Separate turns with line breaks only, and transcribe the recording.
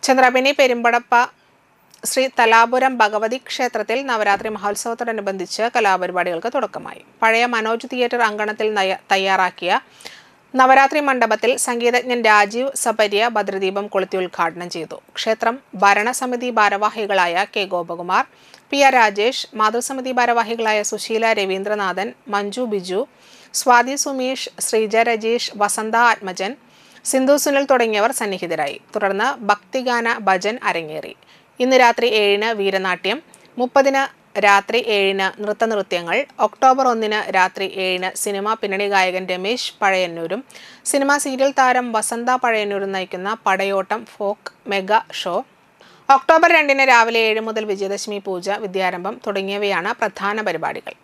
ചന്ദ്രപിനി പെരുമ്പടപ്പ ശ്രീ തലാപുരം ഭഗവതി ക്ഷേത്രത്തിൽ നവരാത്രി മഹോത്സവത്തോടനുബന്ധിച്ച് കലാപരിപാടികൾക്ക് തുടക്കമായി. പഴയ മനോജ് തിയേറ്റർ അങ്കണത്തിൽ തയ്യാറാക്കിയ നവരാത്രി മണ്ഡപത്തിൽ സംഗീതജ്ഞൻ രാജീവ് സപര്യ ഭദ്രദീപം കൊളുത്തി ഉദ്ഘാടനം ചെയ്തു. ക്ഷേത്രം ഭരണസമിതി ഭാരവാഹികളായ K Gopakumar, P R Rajesh, മാതൃസമിതി ഭാരവാഹികളായ സുശീല രവീന്ദ്രനാഥൻ, മഞ്ജു ബിജു, സ്വാതി സുമേഷ്, ശ്രീജ രജേഷ്, വസന്ത ആത്മജൻ, സിന്ധു സുനിൽ തുടങ്ങിയവർ സന്നിഹിതരായി. തുടർന്ന് ഭക്തിഗാന ഭജൻ അരങ്ങേറി. ഇന്ന് രാത്രി 7-ന് വീരനാട്യം, 30-ന് രാത്രി 7-ന് നൃത്തനൃത്യങ്ങൾ, ഒക്ടോബർ 1-ന് രാത്രി 7-ന് സിനിമാ പിന്നണി ഗായകൻ രമേശ് പഴയന്നൂരും സിനിമാ സീരിയൽ താരം വസന്ത പഴയന്നൂരും നയിക്കുന്ന പടയോട്ടം ഫോക്ക് മെഗാ ഷോ, ഒക്ടോബർ 2-ന് രാവിലെ 7 മുതൽ വിജയദശമി പൂജ, വിദ്യാരംഭം തുടങ്ങിയവയാണ് പ്രധാന പരിപാടികൾ.